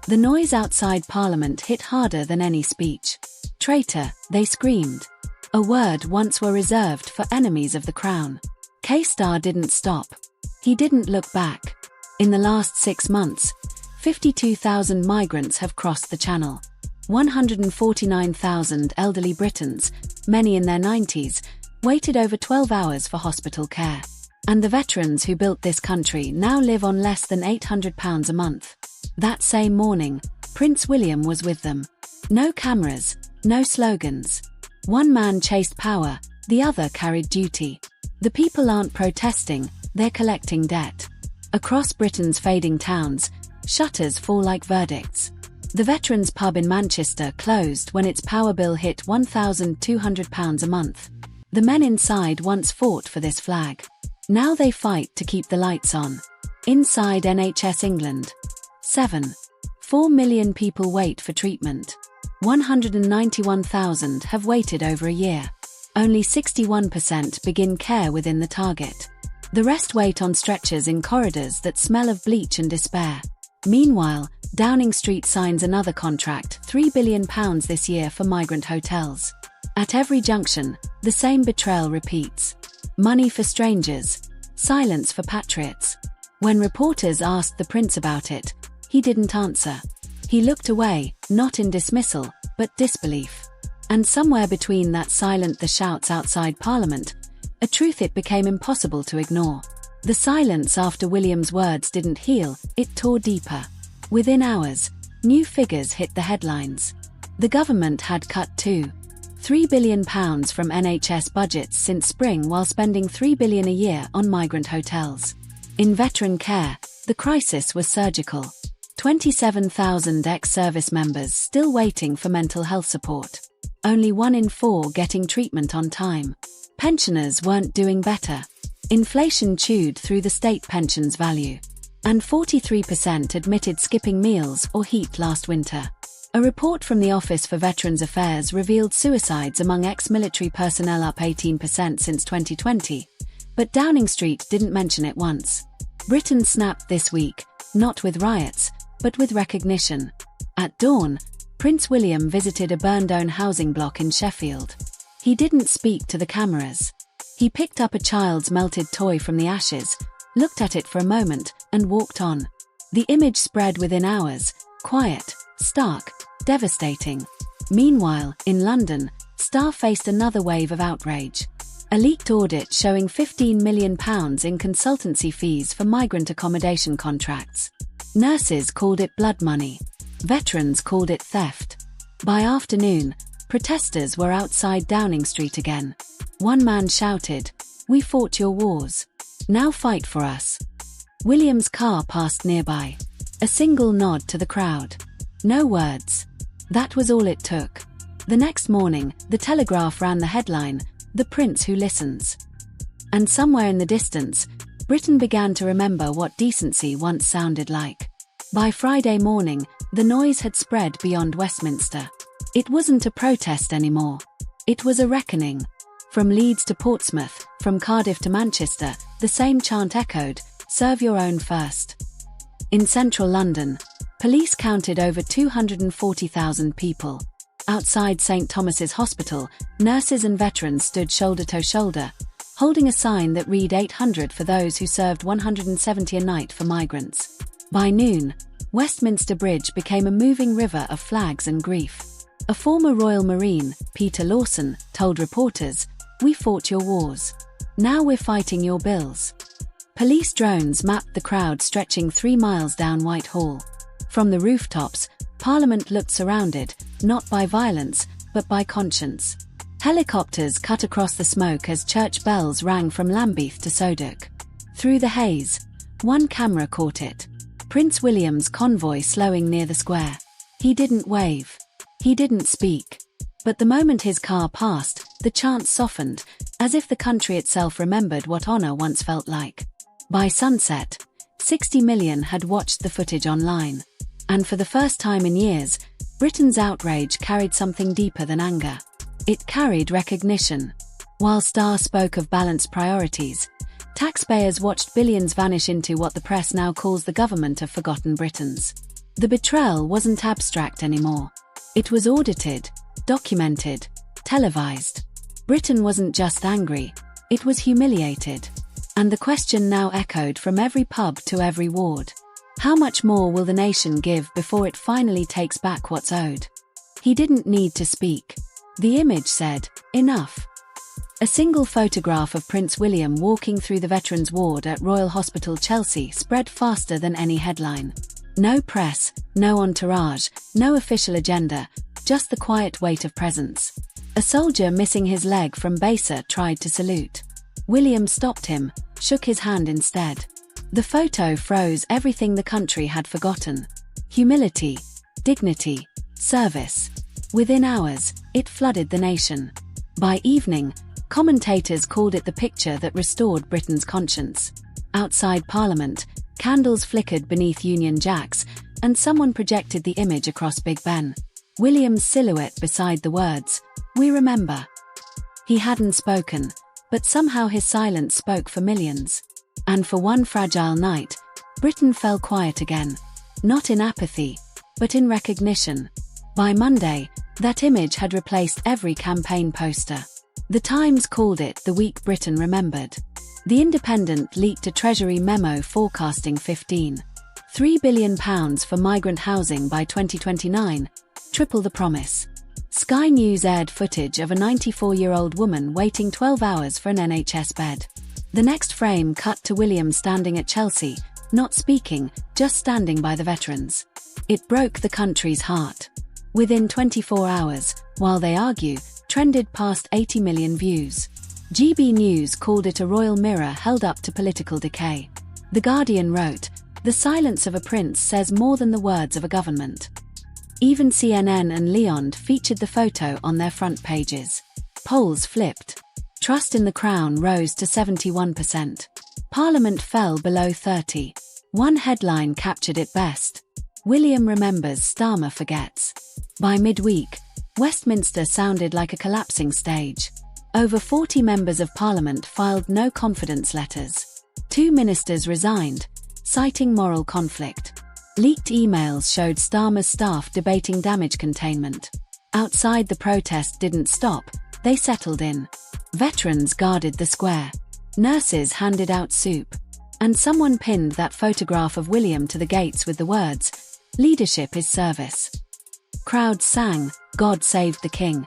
The noise outside Parliament hit harder than any speech. Traitor, they screamed. A word once were reserved for enemies of the crown. Keir Starmer didn't stop. He didn't look back. In the last 6 months, 52,000 migrants have crossed the Channel. 149,000 elderly Britons, many in their 90s, waited over 12 hours for hospital care. And the veterans who built this country now live on less than £800 a month. That same morning, Prince William was with them. No cameras, no slogans. One man chased power, the other carried duty. The people aren't protesting, they're collecting debt. Across Britain's fading towns, shutters fall like verdicts. The Veterans Pub in Manchester closed when its power bill hit £1,200 a month. The men inside once fought for this flag. Now they fight to keep the lights on. Inside NHS England. 4 million people wait for treatment. 191,000 have waited over a year. Only 61% begin care within the target. The rest wait on stretchers in corridors that smell of bleach and despair. Meanwhile, Downing Street signs another contract, £3 billion this year for migrant hotels. At every junction, the same betrayal repeats. Money for strangers, silence for patriots. When reporters asked the prince about it, he didn't answer. He looked away, not in dismissal, but disbelief. And somewhere between that silence, the shouts outside Parliament, a truth it became impossible to ignore. The silence after William's words didn't heal, it tore deeper. Within hours, new figures hit the headlines. The government had cut £3 billion from NHS budgets since spring while spending £3 billion a year on migrant hotels. In veteran care, the crisis was surgical. 27,000 ex-service members still waiting for mental health support. Only 1 in 4 getting treatment on time. Pensioners weren't doing better. Inflation chewed through the state pension's value. And 43% admitted skipping meals or heat last winter. A report from the Office for Veterans Affairs revealed suicides among ex-military personnel up 18% since 2020, but Downing Street didn't mention it once. Britain snapped this week, not with riots, but with recognition. At dawn, Prince William visited a burned-down housing block in Sheffield. He didn't speak to the cameras. He picked up a child's melted toy from the ashes, looked at it for a moment, and walked on. The image spread within hours, quiet, stark, devastating. Meanwhile, in London, Starmer faced another wave of outrage. A leaked audit showing £15 million in consultancy fees for migrant accommodation contracts. Nurses called it blood money. Veterans called it theft. By afternoon, protesters were outside Downing Street again. One man shouted, "We fought your wars. Now fight for us." William's car passed nearby. A single nod to the crowd. No words. That was all it took. The next morning, the Telegraph ran the headline, "The Prince Who Listens." And somewhere in the distance, Britain began to remember what decency once sounded like. By Friday morning, the noise had spread beyond Westminster. It wasn't a protest anymore. It was a reckoning. From Leeds to Portsmouth, from Cardiff to Manchester, the same chant echoed, "Serve your own first." In central London, police counted over 240,000 people. Outside St Thomas's Hospital, nurses and veterans stood shoulder to shoulder, holding a sign that read 800 for those who served 170 a night for migrants. By noon, Westminster Bridge became a moving river of flags and grief. A former Royal Marine, Peter Lawson, told reporters, "We fought your wars. Now we're fighting your bills." Police drones mapped the crowd stretching 3 miles down Whitehall. From the rooftops, Parliament looked surrounded, not by violence, but by conscience. Helicopters cut across the smoke as church bells rang from Lambeth to Southwark. Through the haze, one camera caught it. Prince William's convoy slowing near the square. He didn't wave. He didn't speak. But the moment his car passed, the chant softened, as if the country itself remembered what honour once felt like. By sunset, 60 million had watched the footage online. And for the first time in years, Britain's outrage carried something deeper than anger. It carried recognition. While Starr spoke of balanced priorities, taxpayers watched billions vanish into what the press now calls the government of forgotten Britons. The betrayal wasn't abstract anymore. It was audited, documented, televised. Britain wasn't just angry, it was humiliated. And the question now echoed from every pub to every ward. How much more will the nation give before it finally takes back what's owed? He didn't need to speak. The image said, enough. A single photograph of Prince William walking through the Veterans Ward at Royal Hospital Chelsea spread faster than any headline. No press, no entourage, no official agenda, just the quiet weight of presence. A soldier missing his leg from Basa tried to salute. William stopped him, shook his hand instead. The photo froze everything the country had forgotten. Humility, dignity, service. Within hours, it flooded the nation. By evening, commentators called it the picture that restored Britain's conscience. Outside Parliament, candles flickered beneath Union Jacks, and someone projected the image across Big Ben. William's silhouette beside the words, "We remember." He hadn't spoken, but somehow his silence spoke for millions. And for one fragile night, Britain fell quiet again. Not in apathy, but in recognition. By Monday, that image had replaced every campaign poster. The Times called it the week Britain remembered. The Independent leaked a Treasury memo forecasting £15.3 billion for migrant housing by 2029, triple the promise. Sky News aired footage of a 94-year-old woman waiting 12 hours for an NHS bed. The next frame cut to William standing at Chelsea, not speaking, just standing by the veterans. It broke the country's heart. Within 24 hours, While They Argue trended past 80 million views. GB News called it a royal mirror held up to political decay. The Guardian wrote, "The silence of a prince says more than the words of a government." Even CNN and Leond featured the photo on their front pages. Polls flipped. Trust in the Crown rose to 71%. Parliament fell below 30. One headline captured it best. William remembers, Starmer forgets. By midweek, Westminster sounded like a collapsing stage. Over 40 members of Parliament filed no confidence letters. 2 ministers resigned, citing moral conflict. Leaked emails showed Starmer's staff debating damage containment. Outside, the protest didn't stop, they settled in. Veterans guarded the square. Nurses handed out soup. And someone pinned that photograph of William to the gates with the words, "Leadership is service." Crowds sang, "God Save the King,"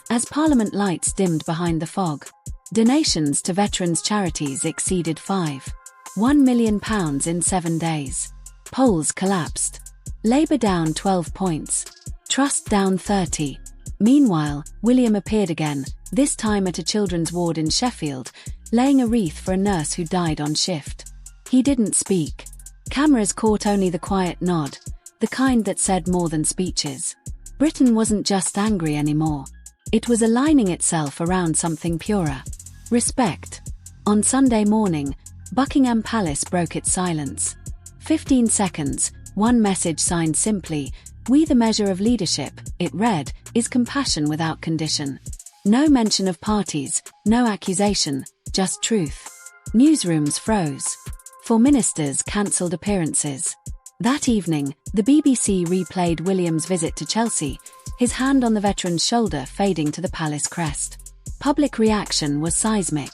as Parliament lights dimmed behind the fog. Donations to veterans' charities exceeded £5.1 million in 7 days. Polls collapsed. Labour down 12 points. Trust down 30. Meanwhile, William appeared again, this time at a children's ward in Sheffield, laying a wreath for a nurse who died on shift. He didn't speak. Cameras caught only the quiet nod, the kind that said more than speeches. Britain wasn't just angry anymore. It was aligning itself around something purer. Respect. On Sunday morning, Buckingham Palace broke its silence. 15 seconds, one message signed simply, "We the measure of leadership," it read, "is compassion without condition." No mention of parties, no accusation, just truth. Newsrooms froze. 4 ministers cancelled appearances. That evening, the BBC replayed William's visit to Chelsea, his hand on the veteran's shoulder fading to the palace crest. Public reaction was seismic.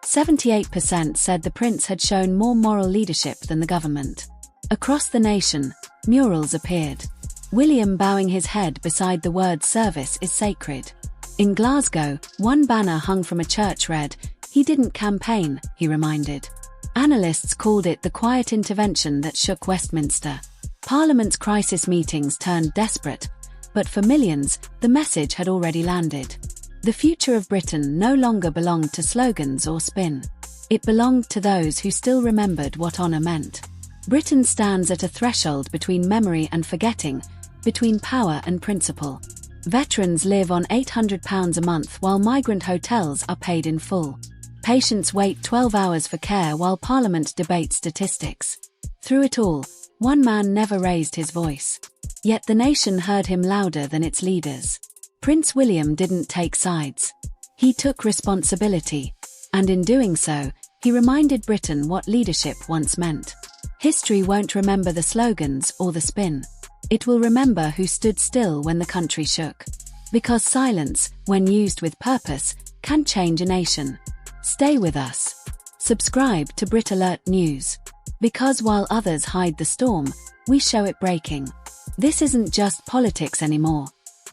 78% said the prince had shown more moral leadership than the government. Across the nation, murals appeared. William bowing his head beside the word "service is sacred." In Glasgow, one banner hung from a church read, "He didn't campaign," he reminded. Analysts called it the quiet intervention that shook Westminster. Parliament's crisis meetings turned desperate, but for millions, the message had already landed. The future of Britain no longer belonged to slogans or spin. It belonged to those who still remembered what honour meant. Britain stands at a threshold between memory and forgetting, between power and principle. Veterans live on £800 a month while migrant hotels are paid in full. Patients wait 12 hours for care while Parliament debates statistics. Through it all, one man never raised his voice. Yet the nation heard him louder than its leaders. Prince William didn't take sides. He took responsibility, and in doing so, he reminded Britain what leadership once meant. History won't remember the slogans or the spin. It will remember who stood still when the country shook. Because silence, when used with purpose, can change a nation. Stay with us. Subscribe to Brit Alert News. Because while others hide the storm, we show it breaking. This isn't just politics anymore.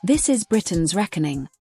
This is Britain's reckoning.